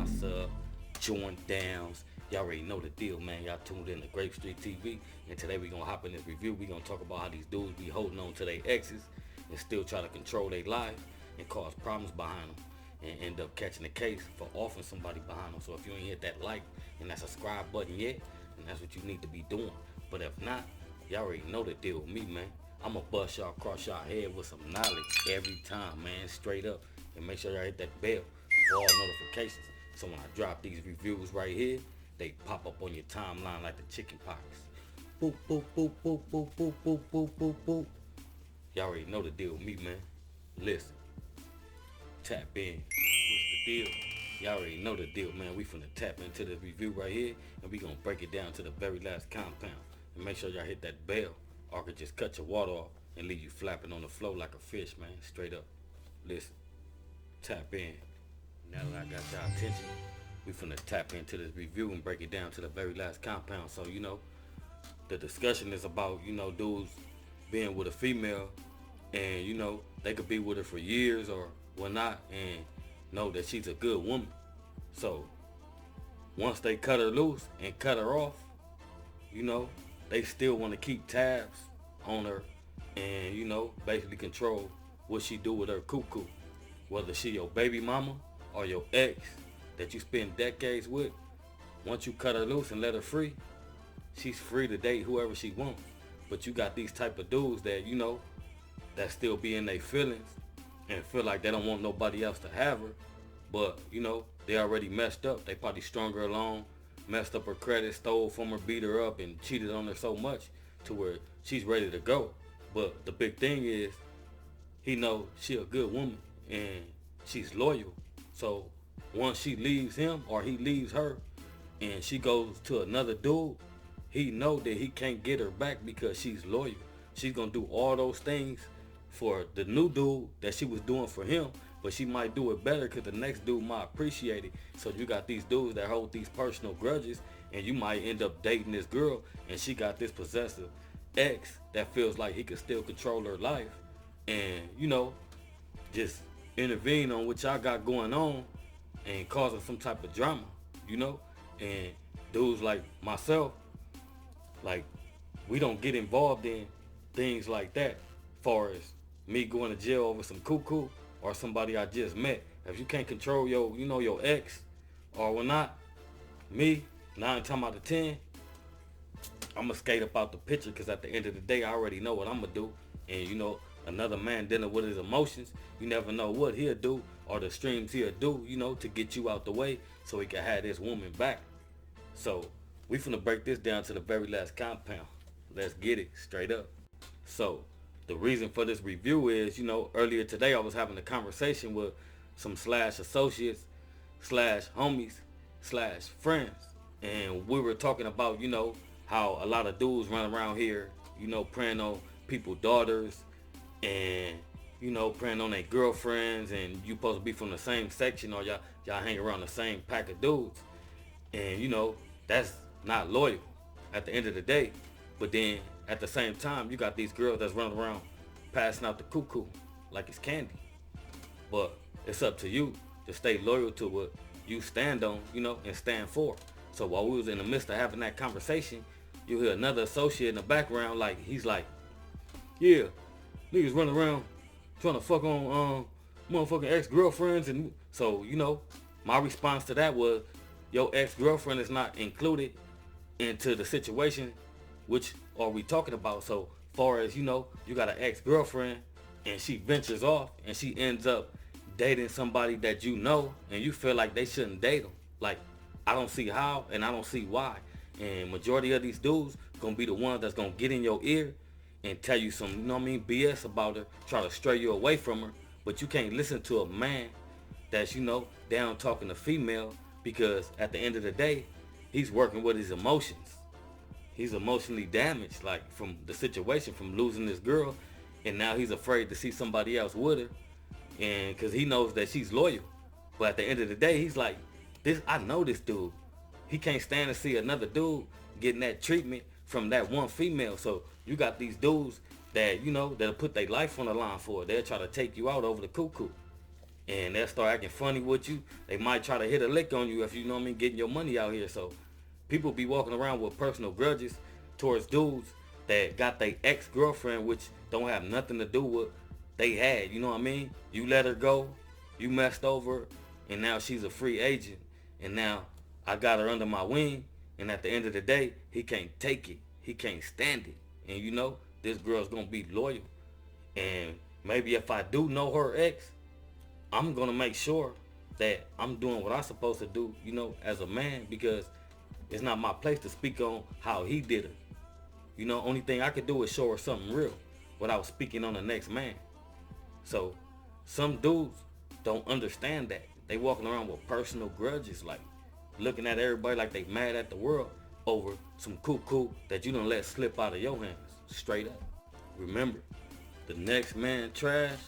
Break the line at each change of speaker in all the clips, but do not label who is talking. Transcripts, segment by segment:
sub, joint downs. Y'all already know the deal, man. Y'all tuned in to Grape Street TV, and today we gonna hop in this review. We gonna talk about how these dudes be holding on to their exes and still try to control their life and cause problems behind them, and end up catching a case for offing somebody behind them. So if you ain't hit that like and that subscribe button yet, then that's what you need to be doing. But if not, y'all already know the deal with me, man. I'ma bust y'all across y'all head with some knowledge every time, man, straight up. And make sure y'all hit that bell for all notifications. So when I drop these reviews right here, they pop up on your timeline like the chicken pox. Boop, boop, boop, boop, boop, boop, boop, boop, boop, boop. Y'all already know the deal with me, man. Listen, tap in. What's the deal? Y'all already know the deal, man. We finna tap into this review right here, and we gonna break it down to the very last compound. And make sure y'all hit that bell, or I could just cut your water off and leave you flapping on the floor like a fish, man. Straight up. Listen, tap in. Now that I got y'all attention, we finna tap into this review and break it down to the very last compound. So, the discussion is about, dudes being with a female and, they could be with her for years or whatnot and know that she's a good woman. So, once they cut her loose and cut her off, they still want to keep tabs on her and, basically control what she do with her cuckoo. Whether she your baby mama or your ex that you spend decades with, once you cut her loose and let her free, she's free to date whoever she wants. But you got these type of dudes that, that still be in their feelings and feel like they don't want nobody else to have her. But, they already messed up. They probably strung her along, messed up her credit, stole from her, beat her up, and cheated on her so much to where she's ready to go. But the big thing is, he know she a good woman and she's loyal. So once she leaves him or he leaves her and she goes to another dude, he know that he can't get her back because she's loyal. She's gonna do all those things for the new dude that she was doing for him, but she might do it better because the next dude might appreciate it. So you got these dudes that hold these personal grudges, and you might end up dating this girl and she got this possessive ex that feels like he can still control her life and, just intervene on what y'all got going on and causing some type of drama, and dudes like myself, like, we don't get involved in things like that, far as me going to jail over some cuckoo or somebody I just met. If you can't control your ex or whatnot, me, 9 times out of 10, I'm gonna skate up out the picture because at the end of the day, I already know what I'm gonna do. And another man dealing with his emotions, you never know what he'll do or the streams he'll do, to get you out the way so he can have this woman back. So we finna break this down to the very last compound. Let's get it straight up. So the reason for this review is, earlier today I was having a conversation with some slash associates, slash homies, slash friends. And we were talking about, how a lot of dudes run around here, preying on people's daughters and, preying on their girlfriends, and you supposed to be from the same section or y'all hang around the same pack of dudes. And, that's not loyal at the end of the day. But then at the same time, you got these girls that's running around passing out the cuckoo like it's candy. But it's up to you to stay loyal to what you stand on, and stand for. So while we was in the midst of having that conversation, you hear another associate in the background, like, he's like, yeah, niggas running around trying to fuck on motherfucking ex-girlfriends. And so, my response to that was, your ex-girlfriend is not included into the situation, which are we talking about? So far as, you got an ex-girlfriend and she ventures off and she ends up dating somebody that and you feel like they shouldn't date them. Like, I don't see how and I don't see why. And majority of these dudes gonna be the ones that's gonna get in your ear and tell you some, BS about her, try to stray you away from her. But you can't listen to a man that's, down talking to female, because at the end of the day, he's working with his emotions. He's emotionally damaged, like, from the situation, from losing this girl, and now he's afraid to see somebody else with her, and because he knows that she's loyal. But at the end of the day, he's like, I know this dude. He can't stand to see another dude getting that treatment from that one female. So you got these dudes that, that'll put their life on the line for it. They'll try to take you out over the cuckoo. and they'll start acting funny with you. They might try to hit a lick on you if you know what I mean, getting your money out here. So people be walking around with personal grudges towards dudes that got their ex-girlfriend, which don't have nothing to do with they had. You know what I mean? You let her go, you messed over her, and now she's a free agent, and now I got her under my wing, and at the end of the day, he can't take it. He can't stand it. And you know, this girl's gonna be loyal. And maybe if I do know her ex, I'm gonna make sure that I'm doing what I'm supposed to do, you know, as a man, because it's not my place to speak on how he did it. You know, only thing I could do is show her something real without speaking on the next man. So some dudes don't understand that. They walking around with personal grudges, like looking at everybody like they mad at the world over some cuckoo that you done let slip out of your hands. Straight up. Remember, the next man's trash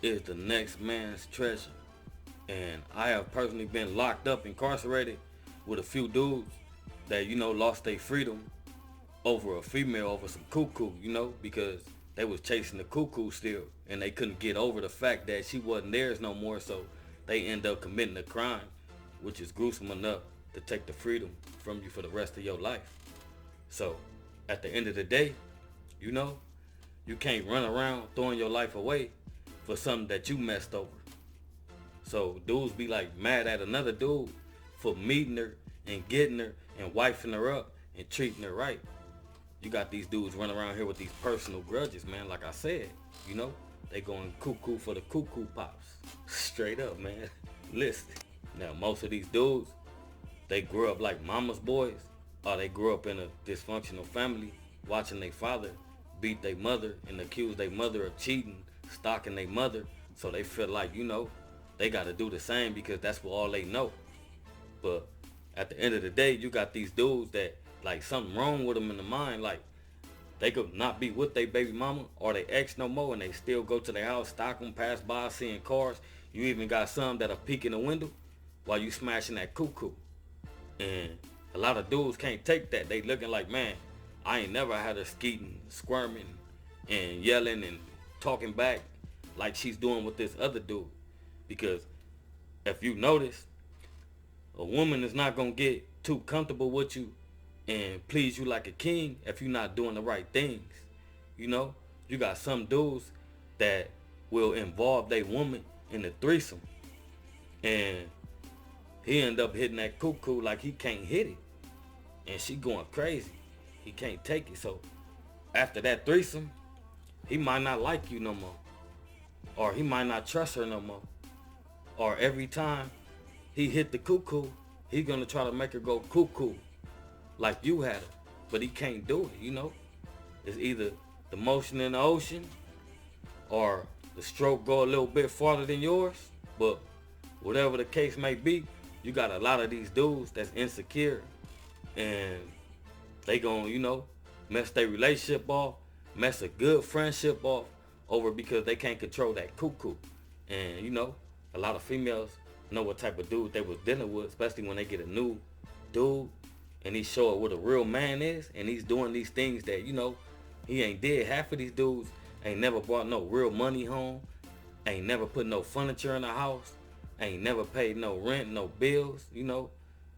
is the next man's treasure. And I have personally been locked up, incarcerated with a few dudes that, you know, lost their freedom over a female, over some cuckoo, you know, because they was chasing the cuckoo still, and they couldn't get over the fact that she wasn't theirs no more, so they end up committing a crime, which is gruesome enough to take the freedom from you for the rest of your life. So at the end of the day, you know, you can't run around throwing your life away for something that you messed over. So dudes be like mad at another dude for meeting her and getting her and wifing her up and treating her right. You got these dudes running around here with these personal grudges, man. Like I said, you know, they going cuckoo for the cuckoo pops. Straight up, man. Listen. Now, most of these dudes, they grew up like mama's boys, or they grew up in a dysfunctional family, watching their father beat their mother and accuse their mother of cheating, stalking their mother. So they feel like, you know, they got to do the same because that's what all they know. But at the end of the day, you got these dudes that like something wrong with them in the mind. Like they could not be with their baby mama or their ex no more, and they still go to their house, stalk them, pass by, seeing cars. You even got some that'll peek in the window while you smashing that cuckoo. And a lot of dudes can't take that. They looking like, man, I ain't never had her skeeting, squirming, and yelling and talking back like she's doing with this other dude. Because if you notice, a woman is not gonna get too comfortable with you and please you like a king if you're not doing the right things. You know, you got some dudes that will involve their woman in a threesome, and he end up hitting that cuckoo like he can't hit it, and she going crazy. He can't take it. So after that threesome, he might not like you no more, or he might not trust her no more, or every time he hit the cuckoo, he's gonna try to make her go cuckoo like you had her, but he can't do it. You know, it's either the motion in the ocean or the stroke go a little bit farther than yours. But whatever the case may be, you got a lot of these dudes that's insecure, and they gonna, you know, mess their relationship off, mess a good friendship off over because they can't control that cuckoo. And you know, a lot of females know what type of dude they was dealing with, especially when they get a new dude and he show up what a real man is, and he's doing these things that, you know, he ain't did. Half of these dudes ain't never brought no real money home, ain't never put no furniture in the house, ain't never paid no rent, no bills. You know,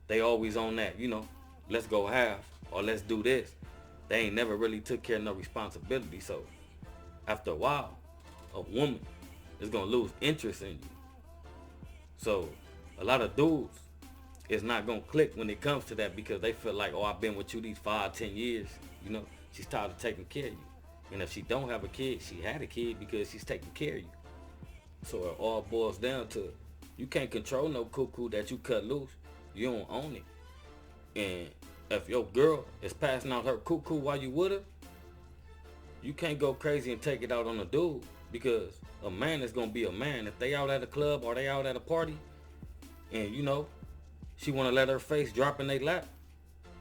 they always on that, you know, let's go half or let's do this. They ain't never really took care of no responsibility. So after a while, a woman is gonna lose interest in you. So a lot of dudes is not gonna click when it comes to that, because they feel like, oh, I've been with you these 5-10 years, you know, she's tired of taking care of you. And if she don't have a kid, she had a kid because she's taking care of you. So it all boils down to, you can't control no cuckoo that you cut loose. You don't own it. And if your girl is passing out her cuckoo while you with her, you can't go crazy and take it out on a dude, because a man is gonna be a man. If they out at a club or they out at a party, and you know, she wanna let her face drop in their lap,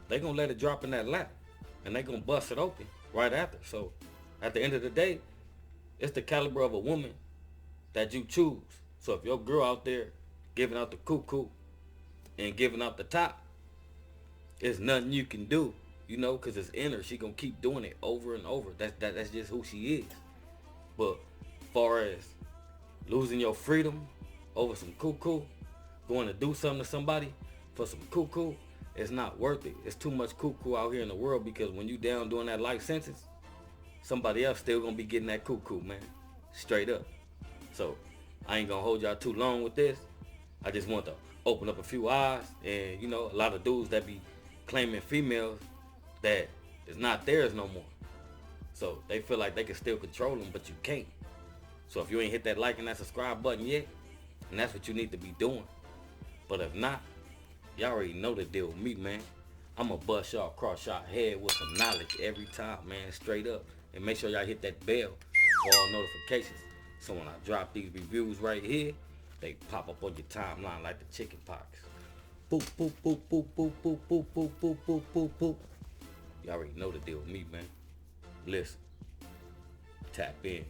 they gonna let it drop in that lap, and they gonna bust it open right after. So at the end of the day, it's the caliber of a woman that you choose. So if your girl out there giving out the cuckoo and giving out the top, there's nothing you can do, you know, because it's in her. She gonna keep doing it over and over. That's just who she is. But as far as losing your freedom over some cuckoo, going to do something to somebody for some cuckoo, it's not worth it. It's too much cuckoo out here in the world, because when you down doing that life sentence, somebody else still gonna be getting that cuckoo, man. Straight up. So I ain't gonna hold y'all too long with this. I just want to open up a few eyes, and you know, a lot of dudes that be claiming females that is not theirs no more. So they feel like they can still control them, but you can't. So if you ain't hit that like and that subscribe button yet, and that's what you need to be doing. But if not, y'all already know the deal with me, man. I'ma bust y'all across y'all head with some knowledge every time, man, straight up. And make sure y'all hit that bell for all notifications. So when I drop these reviews right here, they pop up on your timeline like the chicken pox. Boop, boop, boop, boop, boop, boop, boop, boop, boop, boop, boop, boop. Y'all already know the deal with me, man. Listen, tap in.